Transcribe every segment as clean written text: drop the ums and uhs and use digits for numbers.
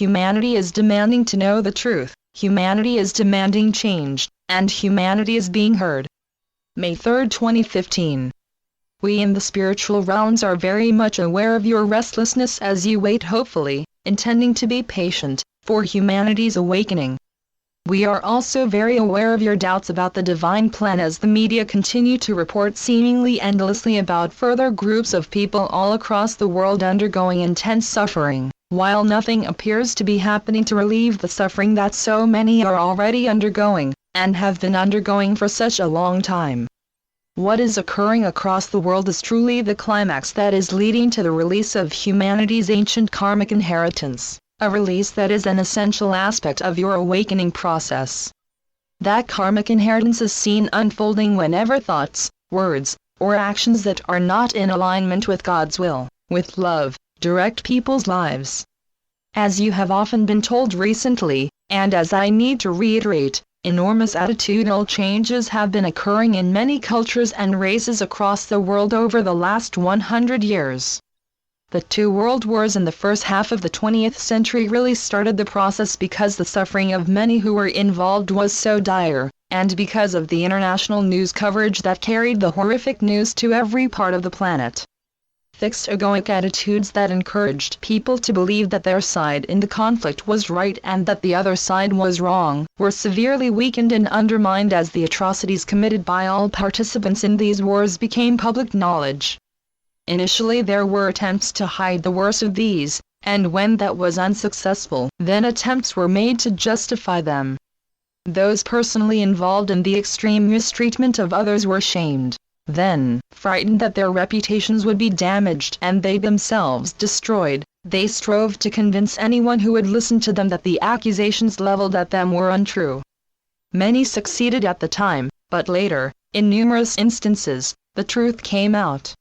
Humanity is demanding to know the truth, humanity is demanding change, and humanity is being heard. May 3, 2015. We in the spiritual realms are very much aware of your restlessness as you wait hopefully, intending to be patient, for humanity's awakening. We are also very aware of your doubts about the divine plan as the media continue to report seemingly endlessly about further groups of people all across the world undergoing intense suffering, while nothing appears to be happening to relieve the suffering that so many are already undergoing, and have been undergoing for such a long time. What is occurring across the world is truly the climax that is leading to the release of humanity's ancient karmic inheritance, a release that is an essential aspect of your awakening process. That karmic inheritance is seen unfolding whenever thoughts, words, or actions that are not in alignment with God's will, with love, direct people's lives. As you have often been told recently, and as I need to reiterate, enormous attitudinal changes have been occurring in many cultures and races across the world over the last 100 years. The 2 world wars in the first half of the 20th century really started the process because the suffering of many who were involved was so dire, and because of the international news coverage that carried the horrific news to every part of the planet. Fixed egoic attitudes that encouraged people to believe that their side in the conflict was right and that the other side was wrong, were severely weakened and undermined as the atrocities committed by all participants in these wars became public knowledge. Initially there were attempts to hide the worst of these, and when that was unsuccessful, then attempts were made to justify them. Those personally involved in the extreme mistreatment of others were shamed. Then, frightened that their reputations would be damaged and they themselves destroyed, they strove to convince anyone who would listen to them that the accusations leveled at them were untrue. Many succeeded at the time, but later, in numerous instances, the truth came out.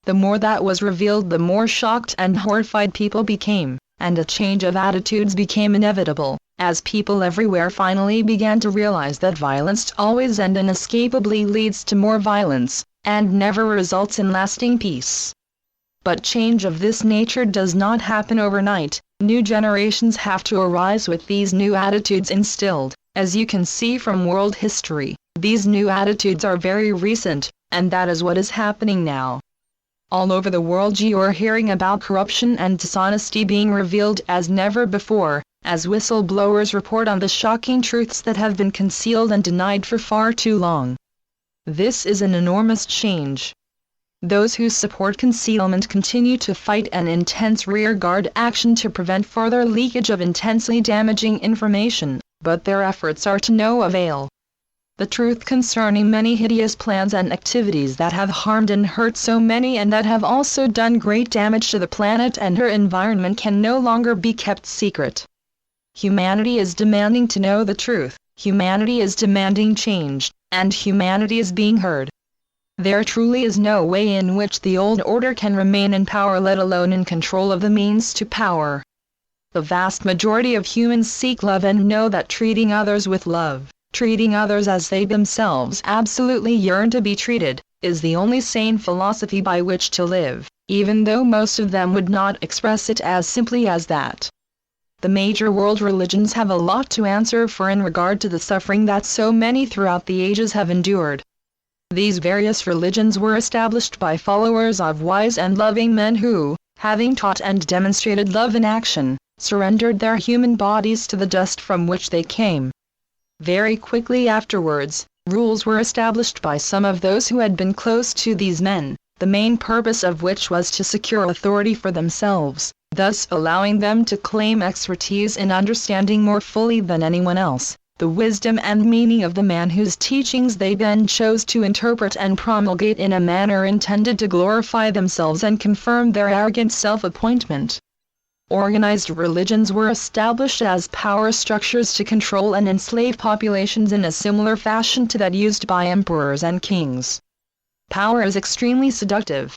The more that was revealed, the more shocked and horrified people became, and a change of attitudes became inevitable, as people everywhere finally began to realize that violence always and inescapably leads to more violence, and never results in lasting peace. But change of this nature does not happen overnight. New generations have to arise with these new attitudes instilled. As you can see from world history, these new attitudes are very recent, and that is what is happening now. All over the world you are hearing about corruption and dishonesty being revealed as never before, as whistleblowers report on the shocking truths that have been concealed and denied for far too long. This is an enormous change. Those who support concealment continue to fight an intense rearguard action to prevent further leakage of intensely damaging information, but their efforts are to no avail. The truth concerning many hideous plans and activities that have harmed and hurt so many and that have also done great damage to the planet and her environment can no longer be kept secret. Humanity is demanding to know the truth, humanity is demanding change, and humanity is being heard. There truly is no way in which the old order can remain in power, let alone in control of the means to power. The vast majority of humans seek love and know that treating others with love, treating others as they themselves absolutely yearn to be treated, is the only sane philosophy by which to live, even though most of them would not express it as simply as that. The major world religions have a lot to answer for in regard to the suffering that so many throughout the ages have endured. These various religions were established by followers of wise and loving men who, having taught and demonstrated love in action, surrendered their human bodies to the dust from which they came. Very quickly afterwards, rules were established by some of those who had been close to these men, the main purpose of which was to secure authority for themselves, thus allowing them to claim expertise in understanding more fully than anyone else the wisdom and meaning of the man whose teachings they then chose to interpret and promulgate in a manner intended to glorify themselves and confirm their arrogant self-appointment. Organized religions were established as power structures to control and enslave populations in a similar fashion to that used by emperors and kings. Power is extremely seductive.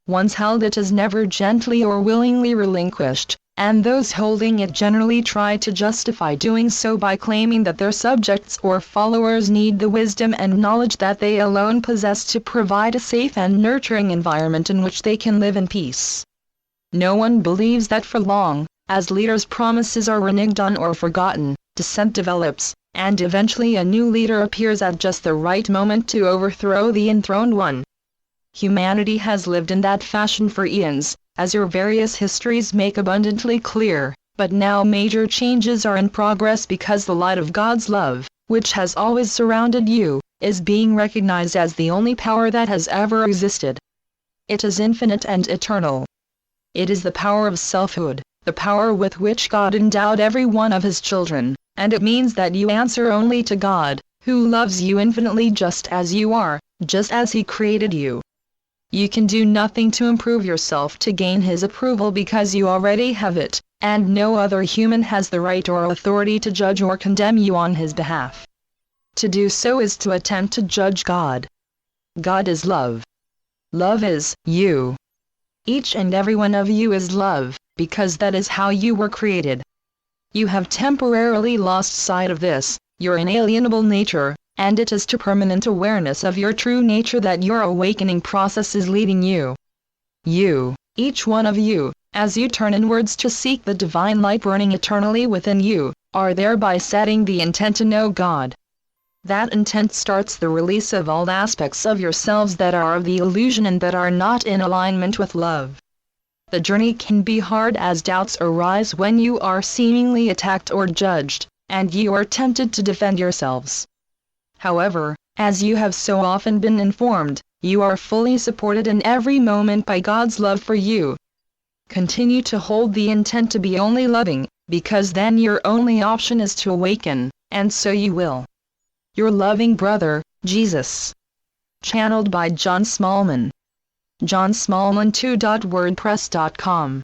Once held, it is never gently or willingly relinquished, and those holding it generally try to justify doing so by claiming that their subjects or followers need the wisdom and knowledge that they alone possess to provide a safe and nurturing environment in which they can live in peace. No one believes that for long, As leaders' promises are reneged on or forgotten, dissent develops, and eventually a new leader appears at just the right moment to overthrow the enthroned one. Humanity has lived in that fashion for eons, as your various histories make abundantly clear, but now major changes are in progress because the light of God's love, which has always surrounded you, is being recognized as the only power that has ever existed. It is infinite and eternal. It is the power of selfhood, the power with which God endowed every one of His children, and it means that you answer only to God, who loves you infinitely just as you are, just as He created you. You can do nothing to improve yourself to gain His approval because you already have it, and no other human has the right or authority to judge or condemn you on His behalf. To do so is to attempt to judge God. God is love. Love is you. Each and every one of you is love, because that is how you were created. You have temporarily lost sight of this, your inalienable nature, and it is to permanent awareness of your true nature that your awakening process is leading you. You, each one of you, as you turn inwards to seek the divine light burning eternally within you, are thereby setting the intent to know God. That intent starts the release of all aspects of yourselves that are of the illusion and that are not in alignment with love. The journey can be hard as doubts arise when you are seemingly attacked or judged, and you are tempted to defend yourselves. However, as you have so often been informed, you are fully supported in every moment by God's love for you. Continue to hold the intent to be only loving, because then your only option is to awaken, and so you will. Your loving brother, Jesus. Channeled by John Smallman. johnsmallman2.wordpress.com